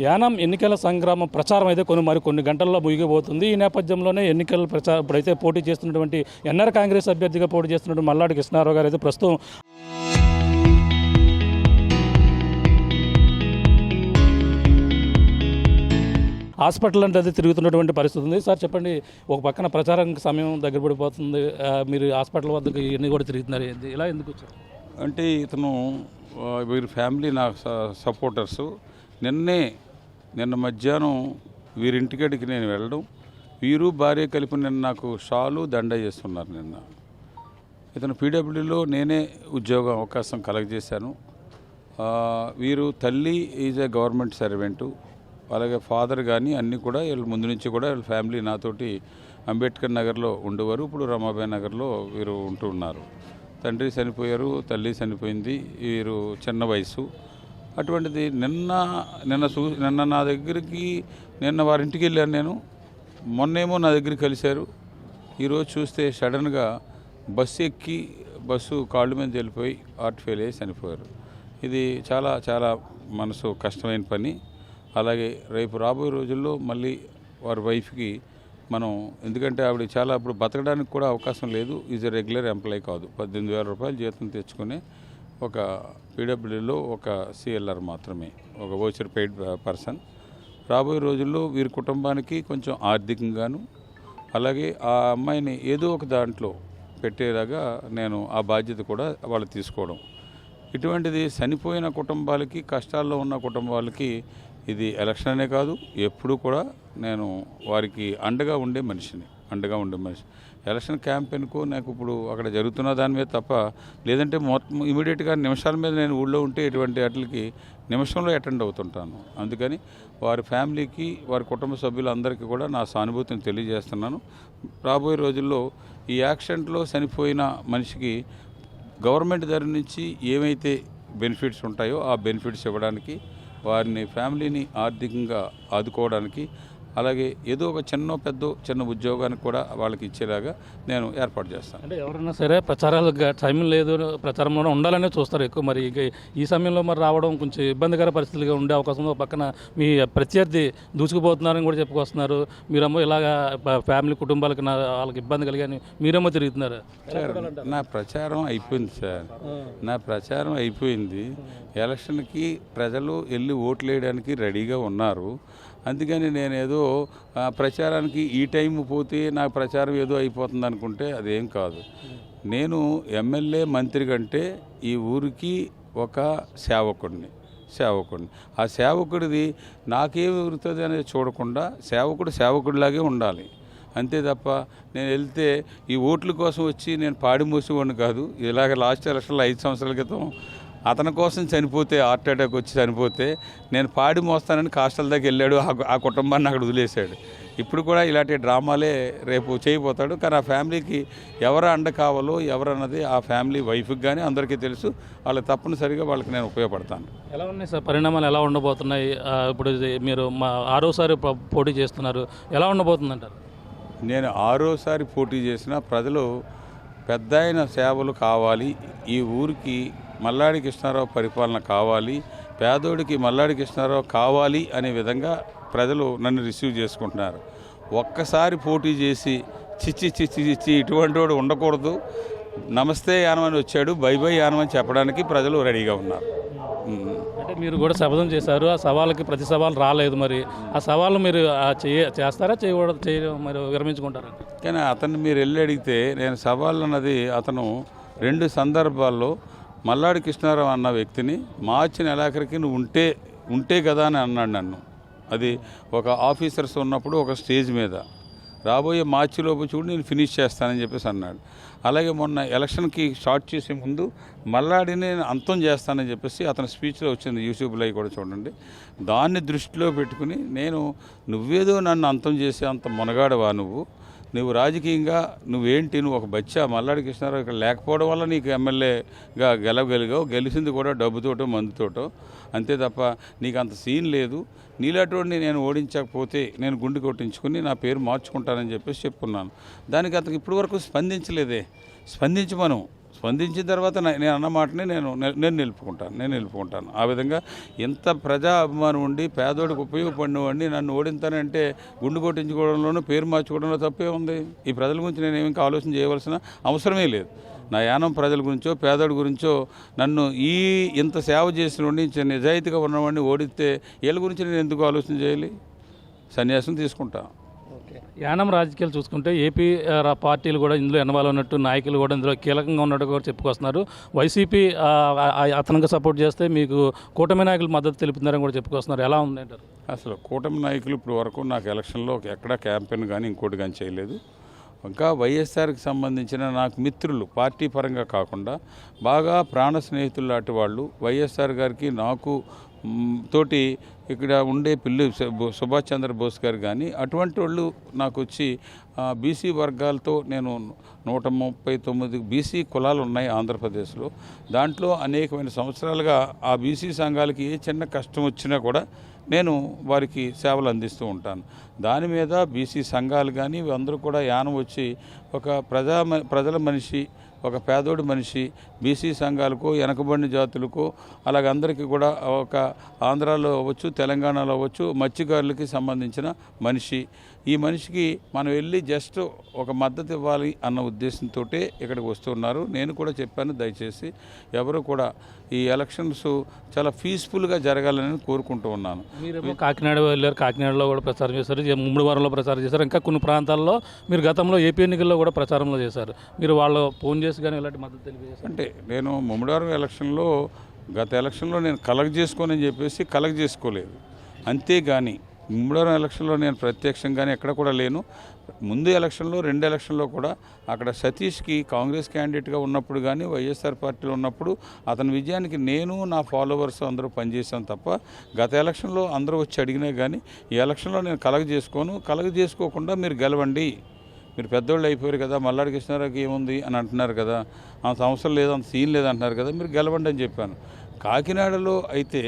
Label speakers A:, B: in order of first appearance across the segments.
A: యానం ఎన్నికల సంగ్రామం ప్రచారం అయితే కొన్ని గంటల్లో ముగిపోతుంది. ఈ నేపథ్యంలోనే ఎన్నికల ప్రచారం ఇప్పుడైతే పోటీ చేస్తున్నటువంటి ఎన్ఆర్ కాంగ్రెస్ అభ్యర్థిగా పోటీ చేస్తున్నటువంటి మల్లాడి కృష్ణారావు గారు అయితే ప్రస్తుతం హాస్పిటల్ అంటే తిరుగుతున్నటువంటి పరిస్థితి ఉంది. సార్ చెప్పండి, ఒక పక్కన ప్రచారం సమయం దగ్గర పడిపోతుంది, మీరు హాస్పిటల్ వద్దకు ఇవన్నీ కూడా తిరుగుతున్నారు, ఇలా ఎందుకు వచ్చారు?
B: అంటే ఇతను వీరి ఫ్యామిలీ నా సపోర్టర్సు. నిన్న మధ్యాహ్నం వీరింటికడికి నేను వెళ్ళడం, వీరు భార్య కలిపి నిన్న నాకు షాలు దండ చేస్తున్నారు. నిన్న ఇతను పీడబ్ల్యూలో నేనే ఉద్యోగ అవకాశం కలగజేశాను. వీరు తల్లి ఈజ్ ఏ గవర్నమెంట్ సర్వెంటు, అలాగే ఫాదర్ కానీ అన్నీ కూడా వీళ్ళు ముందు నుంచి కూడా వీళ్ళ ఫ్యామిలీ నాతోటి అంబేద్కర్ నగర్లో ఉండేవారు. ఇప్పుడు రమాబాయి నగర్లో వీరు ఉంటూ ఉన్నారు. తండ్రి చనిపోయారు, తల్లి చనిపోయింది, వీరు చిన్న వయసు. అటువంటిది నిన్న నా దగ్గరికి వారింటికి వెళ్ళాను నేను. మొన్నేమో నా దగ్గరికి కలిశారు. ఈరోజు చూస్తే సడన్గా బస్సు కాళ్ళ మీద వెళ్ళిపోయి హార్ట్ ఫెయిల్ అయ్యి చనిపోయారు. ఇది చాలా చాలా మనసు కష్టమైన పని. అలాగే రేపు రాబోయే రోజుల్లో మళ్ళీ వారి వైఫ్కి మనం, ఎందుకంటే ఆవిడ చాలా ఇప్పుడు బతకడానికి కూడా అవకాశం లేదు, ఈజ్ ఎ రెగ్యులర్ ఎంప్లాయీ కాదు, 18,000 రూపాయలు జీతం తెచ్చుకునే ఒక పీడబ్ల్యూలో ఒక సిఎల్ఆర్ మాత్రమే, ఒక వోచర్ పెయిడ్ పర్సన్. రాబోయే రోజుల్లో వీరి కుటుంబానికి కొంచెం ఆర్థికంగాను, అలాగే ఆ అమ్మాయిని ఏదో ఒక దాంట్లో పెట్టేలాగా నేను ఆ బాధ్యత కూడా వాళ్ళు తీసుకోవడం. ఇటువంటిది చనిపోయిన కుటుంబాలకి, కష్టాల్లో ఉన్న కుటుంబాలకి ఇది ఎలక్షన్ అనే కాదు, ఎప్పుడు కూడా నేను వారికి అండగా ఉండే మనిషి. ఎలక్షన్ క్యాంపెయిన్కు నాకు ఇప్పుడు అక్కడ జరుగుతున్న దాని మీద తప్ప, లేదంటే మొత్తం ఇమీడియట్గా నిమిషాల మీద నేను ఊళ్ళో ఉంటే ఇటువంటి వాటికి నిమిషంలో అటెండ్ అవుతుంటాను. అందుకని వారి ఫ్యామిలీకి, వారి కుటుంబ సభ్యులందరికీ కూడా నా సానుభూతిని తెలియజేస్తున్నాను. రాబోయే రోజుల్లో ఈ యాక్సిడెంట్లో చనిపోయిన మనిషికి గవర్నమెంట్ దగ్గర నుంచి ఏమైతే బెనిఫిట్స్ ఉంటాయో ఆ బెనిఫిట్స్ ఇవ్వడానికి, వారిని ఫ్యామిలీని ఆర్థికంగా ఆదుకోవడానికి, అలాగే ఏదో ఒక చిన్న ఉద్యోగానికి కూడా వాళ్ళకి ఇచ్చేలాగా నేను ఏర్పాటు చేస్తాను.
A: అంటే ఎవరైనా సరే ప్రచారాలు టైం లేదు, ప్రచారంలోనే ఉండాలనే చూస్తారు ఎక్కువ. మరి ఈ సమయంలో మరి రావడం కొంచెం ఇబ్బందికర పరిస్థితులుగా ఉండే అవకాశం. పక్కన మీ ప్రత్యర్థి దూసుకుపోతున్నారని కూడా చెప్పుకొస్తున్నారు. మీరేమో ఇలాగా ఫ్యామిలీ కుటుంబాలకి వాళ్ళకి ఇబ్బంది కలిగాని మీరేమో తిరుగుతున్నారు.
B: నా ప్రచారం అయిపోయింది సార్, నా ప్రచారం అయిపోయింది. ఎలక్షన్కి ప్రజలు వెళ్ళి ఓట్లు వేయడానికి రెడీగా ఉన్నారు. అందుకని నేను ఏదో ప్రచారానికి ఈ టైం పోతే నాకు ప్రచారం ఏదో అయిపోతుంది అనుకుంటే అదేం కాదు. నేను ఎమ్మెల్యే మంత్రి కంటే ఈ ఊరికి ఒక సేవకుడిని. ఆ సేవకుడిది నాకేమి ఉరుతుంది అనేది చూడకుండా సేవకుడిలాగే ఉండాలి. అంతే తప్ప నేను వెళ్తే ఈ ఓట్ల కోసం వచ్చి నేను పాడి మోసేవాడిని కాదు. ఇలాగ లాస్ట్ ఎలక్షన్లో 5 సంవత్సరాల క్రితం అతని కోసం చనిపోతే, హార్ట్ అటాక్ వచ్చి చనిపోతే, నేను పాడి మోస్తానని కాస్టల్ దగ్గర వెళ్ళాడు, ఆ కుటుంబాన్ని అక్కడ వదిలేశాడు. ఇప్పుడు కూడా ఇలాంటి డ్రామాలే రేపు చేయబోతాడు. కానీ ఆ ఫ్యామిలీకి ఎవరు అండ కావాలో ఎవరన్నది ఆ ఫ్యామిలీ వైఫ్కి కానీ అందరికీ తెలుసు. వాళ్ళకి తప్పనిసరిగా వాళ్ళకి నేను ఉపయోగపడతాను.
A: ఎలా ఉన్నాయి సార్ పరిణామాలు, ఎలా ఉండబోతున్నాయి? ఇప్పుడు మీరు 6వసారి పోటీ చేస్తున్నారు, ఎలా ఉండబోతుందంటారు?
B: నేను 6వసారి పోటీ చేసిన ప్రజలు పెద్దాయన సేవలు కావాలి, ఈ ఊరికి మల్లాడి కృష్ణారావు పరిపాలన కావాలి, పేదోడికి మల్లాడి కృష్ణారావు కావాలి అనే విధంగా ప్రజలు నన్ను రిసీవ్ చేసుకుంటున్నారు. ఒక్కసారి పోటీ చేసి చిచ్చి ఇటువంటి వాడు ఉండకూడదు, నమస్తే యానమని వచ్చాడు, బై యానమని చెప్పడానికి ప్రజలు రెడీగా ఉన్నారు.
A: అంటే మీరు కూడా శపథం చేశారు, ఆ సవాళ్ళకి ప్రతి సవాలు రాలేదు. మరి ఆ సవాళ్ళు మీరు చేస్తారా, మరి విరమించుకుంటారా?
B: కానీ అతన్ని మీరు వెళ్ళి అడిగితే, నేను సవాళ్ళు అన్నది అతను 2 సందర్భాల్లో మల్లాడి కృష్ణారావు అన్న వ్యక్తిని మార్చి నెలాఖరికి నువ్వు ఉంటే కదా అని అన్నాడు నన్ను. అది ఒక ఆఫీసర్స్ ఉన్నప్పుడు ఒక స్టేజ్ మీద, రాబోయే మార్చిలోపు చూడు నేను ఫినిష్ చేస్తానని చెప్పేసి అన్నాడు. అలాగే మొన్న ఎలక్షన్కి స్టార్ట్ చేసే ముందు మల్లాడిని నేను అంతం చేస్తానని చెప్పేసి అతని స్పీచ్లో వచ్చింది, యూట్యూబ్లో కూడా చూడండి. దాన్ని దృష్టిలో పెట్టుకుని నువ్వేదో నన్ను అంతం చేసే అంత మునగాడవా నువ్వు రాజకీయంగా నువ్వు ఒక బచ్చా, మల్లాడి కృష్ణారావు ఇక్కడ లేకపోవడం వల్ల నీకు ఎమ్మెల్యేగా గెలవగలిగావు, గెలిచింది కూడా డబ్బుతోటో మందుతోటో, అంతే తప్ప నీకు అంత సీన్ లేదు. నీలాంటి నేను ఓడించకపోతే నేను గుండె కొట్టించుకుని నా పేరు మార్చుకుంటానని చెప్పేసి చెప్పుకున్నాను. దానికి అతనికి ఇప్పటి వరకు స్పందించలేదే. స్పందించిన తర్వాత నేను అన్న మాటని నేను నిలుపుకుంటాను. ఆ విధంగా ఎంత ప్రజా అభిమానం ఉండి పేదోడికి ఉపయోగపడిన వాడిని నన్ను ఓడింతానంటే గుండు కొట్టించుకోవడంలోనూ పేరు మార్చుకోవడంలో తప్పే ఉంది. ఈ ప్రజల గురించి నేను ఇంకా ఆలోచన చేయవలసిన అవసరమే లేదు. నా యానం ప్రజల గురించో పేదోడి గురించో నన్ను ఇంత సేవ చేసిన వాడిని నిజాయితీగా ఉన్నవాడిని ఓడిస్తే వీళ్ళ గురించి నేను ఎందుకు ఆలోచన చేయాలి? సన్యాసం తీసుకుంటా.
A: యానం రాజకీయాలు చూసుకుంటే ఏపీ పార్టీలు కూడా ఇందులో ఇన్వాల్వ్ ఉన్నట్టు, నాయకులు కూడా ఇందులో కీలకంగా ఉన్నట్టు కూడా చెప్పుకొస్తున్నారు. వైసీపీ అతనికి సపోర్ట్ చేస్తే మీకు కూటమి నాయకులు మద్దతు తెలుపుతున్నారని కూడా చెప్పుకొస్తున్నారు. ఎలా ఉందంటారు?
B: అసలు కూటమి నాయకులు ఇప్పుడు వరకు నాకు ఎలక్షన్లో ఎక్కడా క్యాంపెయిన్ కానీ ఇంకోటి కానీ చేయలేదు. ఇంకా వైఎస్ఆర్కి సంబంధించిన నాకు మిత్రులు పార్టీ పరంగా కాకుండా బాగా ప్రాణ స్నేహితులు లాంటి వాళ్ళు వైఎస్ఆర్ గారికి నాకు తోటి ఇక్కడ ఉండే పిల్లి సుభాష్ చంద్రబోస్ గారు కానీ అటువంటి వాళ్ళు నాకు వచ్చి బీసీ వర్గాలతో నేను 139 బీసీ కులాలు ఉన్నాయి ఆంధ్రప్రదేశ్లో. దాంట్లో అనేకమైన సంవత్సరాలుగా ఆ బీసీ సంఘాలకి ఏ చిన్న కష్టం వచ్చినా కూడా నేను వారికి సేవలు అందిస్తూ ఉంటాను. దాని మీద బీసీ సంఘాలు కానీ అందరూ కూడా యానం వచ్చి ఒక ప్రజల మనిషి, ఒక పేదోడి మనిషి, బీసీ సంఘాలకు, వెనకబడిన జాతులకు, అలాగే అందరికీ కూడా ఒక ఆంధ్రాలో అవ్వచ్చు, తెలంగాణలో అవ్వచ్చు, మత్స్యకారులకి సంబంధించిన మనిషి. ఈ మనిషికి మనం వెళ్ళి జస్ట్ ఒక మద్దతు ఇవ్వాలి అన్న ఉద్దేశంతో ఇక్కడికి వస్తున్నారు. నేను కూడా చెప్పాను, దయచేసి ఎవరు కూడా ఈ ఎలక్షన్స్ చాలా పీస్ఫుల్గా జరగాలని కోరుకుంటూ ఉన్నాను.
A: మీరు కాకినాడ వెళ్ళారు, కాకినాడలో కూడా ప్రచారం చేశారు, ముమ్మడివారంలో ప్రచారం చేశారు, ఇంకా కొన్ని ప్రాంతాల్లో మీరు గతంలో ఏపీ ఎన్నికల్లో కూడా ప్రచారంలో చేశారు. మీరు వాళ్ళు ఫోన్ చేసి కానీ ఇలాంటి మద్దతు తెలియజేశారు?
B: అంటే నేను ముమ్మడివారం ఎలక్షన్లో గత ఎలక్షన్లో నేను కలెక్ట్ చేసుకోలేదు. అంతేగాని ముమ్మడివారం ఎలక్షన్లో నేను ప్రత్యక్షంగానే ఎక్కడ కూడా లేను. ముందు ఎలక్షన్లో 2 ఎలక్షన్లో కూడా అక్కడ సతీష్కి కాంగ్రెస్ క్యాండిడేట్గా ఉన్నప్పుడు కానీ వైఎస్ఆర్ పార్టీలో ఉన్నప్పుడు అతని విజయానికి నేను నా ఫాలోవర్స్ అందరూ పనిచేశాను తప్ప గత ఎలక్షన్లో అందరూ వచ్చి అడిగినా కానీ ఈ ఎలక్షన్లో నేను కలెక్ట్ చేసుకోకుండా మీరు గెలవండి, మీరు పెద్దోళ్ళు అయిపోయారు కదా, మల్లాడి కృష్ణారావుకి ఏముంది అని అంటున్నారు కదా, అంత అవసరం లేదు, అంత సీన్ లేదంటున్నారు కదా, మీరు గెలవండి అని చెప్పాను. కాకినాడలో అయితే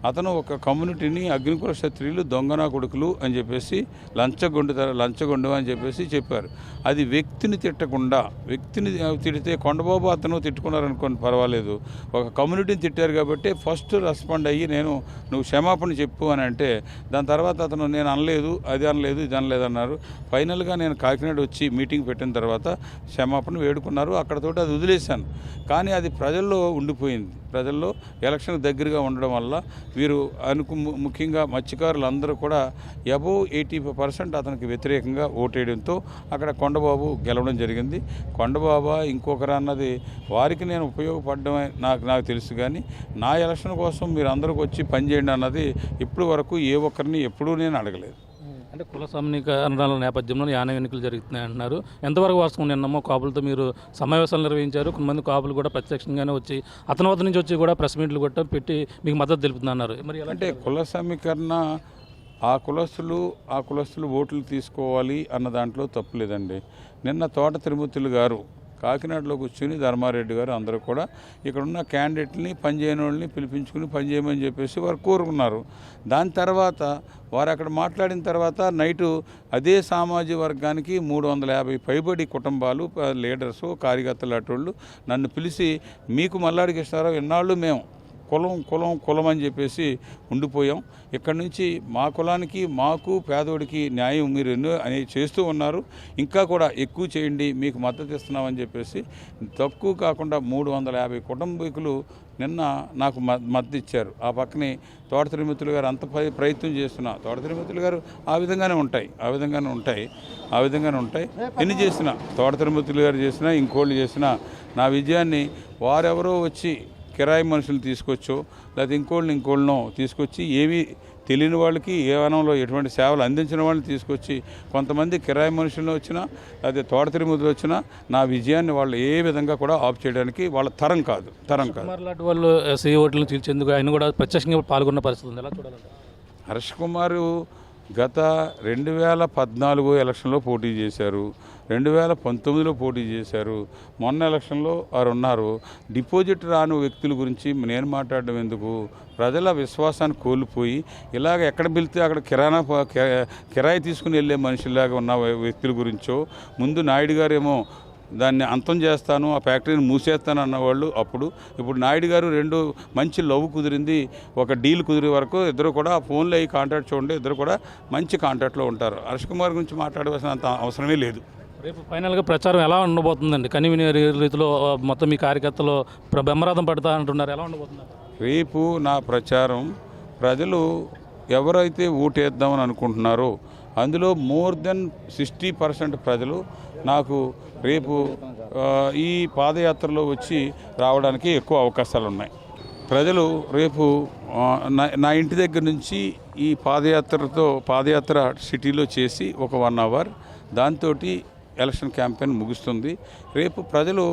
B: అతను ఒక కమ్యూనిటీని అగ్నికుల క్షత్రియులు దొంగనా కొడుకులు అని చెప్పేసి లంచగొండు అని చెప్పేసి చెప్పారు. అది వ్యక్తిని తిట్టకుండా, వ్యక్తిని తిడితే కొండబాబు అతను తిట్టుకున్నారనుకోండి పర్వాలేదు, ఒక కమ్యూనిటీని తిట్టారు కాబట్టి ఫస్ట్ రెస్పాండ్ అయ్యి నువ్వు క్షమాపణ చెప్పు అని అంటే దాని తర్వాత అతను నేను అనలేదు, అది అనలేదు, ఇది అనలేదు అన్నారు. ఫైనల్గా నేను కాకినాడ వచ్చి మీటింగ్ పెట్టిన తర్వాత క్షమాపణ వేడుకున్నారు. అక్కడతోటి అది వదిలేశాను. కానీ అది ప్రజల్లో ఉండిపోయింది. ప్రజల్లో ఎలక్షన్ దగ్గరగా ఉండడం వల్ల వీరు ముఖ్యంగా మత్స్యకారులు అందరూ కూడా అబోవ్ 80% అతనికి వ్యతిరేకంగా ఓటేయడంతో అక్కడ కొండబాబు గెలవడం జరిగింది. కొండబాబా ఇంకొకరు అన్నది వారికి నేను ఉపయోగపడడమే నాకు తెలుసు. కానీ నా ఎలక్షన్ కోసం మీరు అందరికి వచ్చి పనిచేయండి అన్నది ఇప్పటి వరకు ఏ ఒక్కరిని ఎప్పుడూ నేను అడగలేదు.
A: అంటే కుల సమీకరణల నేపథ్యంలో యానం ఎన్నికలు జరుగుతున్నాయి అంటున్నారు. ఎంతవరకు వాస్తవం? నిన్నమ్మో కాపులతో మీరు సమావేశాలు నిర్వహించారు. కొంతమంది కాపులు కూడా ప్రత్యక్షంగానే వచ్చి అతని వద్ద నుంచి వచ్చి కూడా ప్రెస్ మీట్లు కూడా పెట్టి మీకు మద్దతు తెలుపుతున్నారు. మరి
B: అంటే కుల సమీకరణ ఆ కులస్తులు ఓట్లు తీసుకోవాలి అన్న దాంట్లో తప్పులేదండి. నిన్న తోట తిరుమతులు గారు కాకినాడలో కూర్చుని ధర్మారెడ్డి గారు అందరూ కూడా ఇక్కడున్న క్యాండిడేట్ని పనిచేయని వాళ్ళని పిలిపించుకుని పనిచేయమని చెప్పేసి వారు కోరుకున్నారు. దాని తర్వాత వారు అక్కడ మాట్లాడిన తర్వాత నైటు అదే సామాజిక వర్గానికి 350 పైబడి కుటుంబాలు, లీడర్సు, కార్యకర్తలు అటోళ్ళు నన్ను పిలిచి మీకు మల్లాడి కృష్ణారావు ఎన్నాళ్ళు మేము కులం అని చెప్పేసి ఉండిపోయాం, ఇక్కడి నుంచి మా కులానికి మాకు పేదోడికి న్యాయం మీరు ఎన్నో అని చేస్తూ ఉన్నారు, ఇంకా కూడా ఎక్కువ చేయండి, మీకు మద్దతు ఇస్తున్నామని చెప్పేసి తక్కువ కాకుండా 350 కుటుంబీకులు నిన్న నాకు మద్దతు ఇచ్చారు. ఆ పక్కనే తోట తిరుమతులు గారు అంత ప్రయత్నం చేస్తున్నా, తోట తిరుమతులు గారు ఆ విధంగానే ఉంటాయి. ఎన్ని చేసినా తోట తిరుమతులు గారు చేసినా ఇంకోళ్ళు చేసినా నా విజయాన్ని వారెవరో వచ్చి కిరాయి మనుషులు తీసుకొచ్చో లేకపోతే ఇంకోళ్ళనో తీసుకొచ్చి ఏవి తెలియని వాళ్ళకి ఏ వనంలో ఎటువంటి సేవలు అందించిన వాళ్ళని తీసుకొచ్చి కొంతమంది కిరాయి మనుషులను వచ్చినా లేకపోతే తోట తిరుమతులు వచ్చినా నా విజయాన్ని వాళ్ళు ఏ విధంగా కూడా ఆఫ్ చేయడానికి వాళ్ళ తరం కాదు.
A: వాళ్ళు ఎస్సీ ఓట్లను చీల్చేందుకు ఆయన కూడా ప్రత్యక్షంగా పాల్గొన్న పరిస్థితి ఉంది. ఎలా చూడాలంటే
B: హర్ష్ కుమార్ గత 2014 ఎలక్షన్లో పోటీ చేశారు, 2019లో పోటీ చేశారు, మొన్న ఎలక్షన్లో వారు ఉన్నారు. డిపాజిట్ రాని వ్యక్తుల గురించి నేను మాట్లాడడం ఎందుకు? ప్రజల విశ్వాసాన్ని కోల్పోయి ఇలాగ ఎక్కడ పిలితే అక్కడ కిరాయి తీసుకుని వెళ్ళే మనుషులాగా ఉన్న వ్యక్తుల గురించో, ముందు నాయుడు గారేమో దాన్ని అంతం చేస్తాను, ఆ ఫ్యాక్టరీని మూసేస్తాను అన్నవాళ్ళు అప్పుడు. ఇప్పుడు నాయుడు గారు రెండు మంచి లవ్ కుదిరింది, ఒక డీల్ కుదిరే వరకు ఇద్దరు కూడా ఫోన్లో అయ్యి కాంటాక్ట్ చూడండి, ఇద్దరు కూడా మంచి కాంటాక్ట్లో ఉంటారు. హర్ష్ కుమార్ గురించి మాట్లాడవలసినంత అవసరమే లేదు.
A: రేపు ఫైనల్గా ప్రచారం ఎలా ఉండబోతుందండి? కనివిని రీతిలో మొత్తం మీ కార్యకర్తలు బ్రహ్మరథం పడతా అంటున్నారు, ఎలా ఉండబోతున్నారు?
B: రేపు నా ప్రచారం ప్రజలు ఎవరైతే ఓటేద్దామని అనుకుంటున్నారో అందులో మోర్ దెన్ 60% ప్రజలు నాకు రేపు ఈ పాదయాత్రలో వచ్చి రావడానికి ఎక్కువ అవకాశాలు ఉన్నాయి. ప్రజలు రేపు నా ఇంటి దగ్గర నుంచి ఈ పాదయాత్ర సిటీలో చేసి ఒక 1 అవర్, దాంతో ఎలక్షన్ క్యాంపెయిన్ ముగుస్తుంది. రేపు ప్రజలు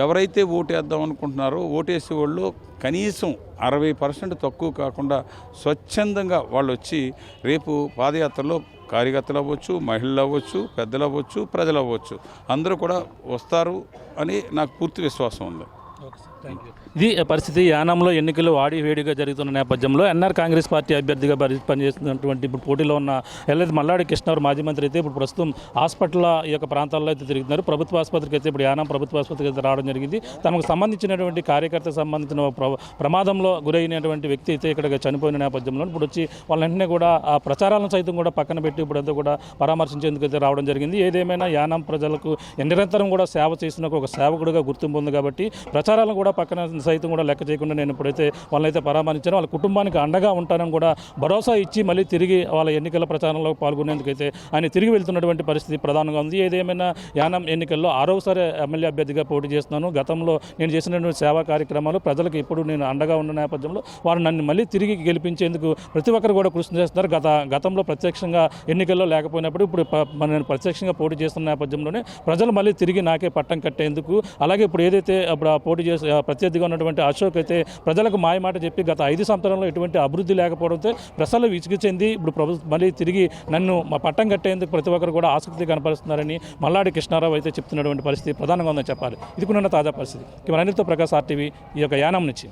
B: ఎవరైతే ఓటేద్దాం అనుకుంటున్నారో ఓటేసే వాళ్ళు కనీసం 60% తక్కువ కాకుండా స్వచ్ఛందంగా వాళ్ళు వచ్చి రేపు పాదయాత్రలో కార్యకర్తలు అవ్వచ్చు, మహిళలు అవ్వచ్చు, పెద్దలు అవ్వచ్చు, ప్రజలు అవ్వచ్చు, అందరూ కూడా వస్తారు అని నాకు పూర్తి విశ్వాసం ఉంది.
A: ఇది పరిస్థితి. యానంలో ఎన్నికలు వేడిగా జరుగుతున్న నేపథ్యంలో ఎన్ఆర్ కాంగ్రెస్ పార్టీ అభ్యర్థిగా పనిచేస్తున్నటువంటి ఇప్పుడు పోటీలో ఉన్న మల్లాడి కృష్ణ మాజీ మంత్రి అయితే ఇప్పుడు ప్రస్తుతం హాస్పిటల్ ఈ యొక్క ప్రాంతాల్లో అయితే తిరుగుతున్నారు. ప్రభుత్వ ఆసుపత్రికి అయితే ఇప్పుడు యానం ప్రభుత్వ ఆసుపత్రికి అయితే రావడం జరిగింది. తమకు సంబంధించినటువంటి కార్యకర్తకు సంబంధించిన ప్రమాదంలో గురైనటువంటి వ్యక్తి అయితే ఇక్కడ చనిపోయిన నేపథ్యంలో ఇప్పుడు వచ్చి వాళ్ళ వెంటనే కూడా ఆ ప్రచారాలను సైతం కూడా పక్కన పెట్టి ఇప్పుడు అంతా కూడా పరామర్శించేందుకు అయితే రావడం జరిగింది. ఏదేమైనా యానం ప్రజలకు నిరంతరం కూడా సేవ చేసిన ఒక సేవకుడిగా గుర్తింపు ఉంది కాబట్టి ప్రచారాలను కూడా పక్కన సైతం కూడా లెక్క చేయకుండా నేను ఇప్పుడైతే వాళ్ళైతే పరామర్శించాను. వాళ్ళ కుటుంబానికి అండగా ఉంటానని కూడా భరోసా ఇచ్చి మళ్ళీ తిరిగి వాళ్ళ ఎన్నికల ప్రచారంలో పాల్గొనేందుకైతే ఆయన తిరిగి వెళ్తున్నటువంటి పరిస్థితి ప్రధానంగా ఉంది. ఏదేమైనా యానం ఎన్నికల్లో 6వసారి ఎమ్మెల్యే అభ్యర్థిగా పోటీ చేస్తున్నాను. గతంలో నేను చేసినటువంటి సేవా కార్యక్రమాలు ప్రజలకు ఇప్పుడు నేను అండగా ఉన్న నేపథ్యంలో వారు నన్ను మళ్ళీ తిరిగి గెలిపించేందుకు ప్రతి ఒక్కరు కూడా కృషి చేస్తున్నారు. గతంలో ప్రత్యక్షంగా ఎన్నికల్లో లేకపోయినప్పుడు ఇప్పుడు నేను ప్రత్యక్షంగా పోటీ చేస్తున్న నేపథ్యంలోనే ప్రజలు మళ్ళీ తిరిగి నాకే పట్టం కట్టేందుకు, అలాగే ఇప్పుడు ఏదైతే అప్పుడు పోటీ చేసి ప్రత్యర్థిగా ఉన్నటువంటి అశోక్ అయితే ప్రజలకు మాయమాట చెప్పి గత 5 సంవత్సరాల్లో ఎటువంటి అభివృద్ధి లేకపోవడంతో ప్రజలు విసిగి చెంది ఇప్పుడు మళ్ళీ తిరిగి నన్ను పట్టం కట్టేందుకు ప్రతి ఒక్కరు కూడా ఆసక్తి కనపరుస్తున్నారని మల్లాడి కృష్ణారావు అయితే చెప్తున్నటువంటి పరిస్థితి ప్రధానంగా ఉందని చెప్పాలి. ఇది కూడా తాజా పరిస్థితి. అనిల్తో ప్రకాష్ RTV ఈ యొక్క యానం నుంచి.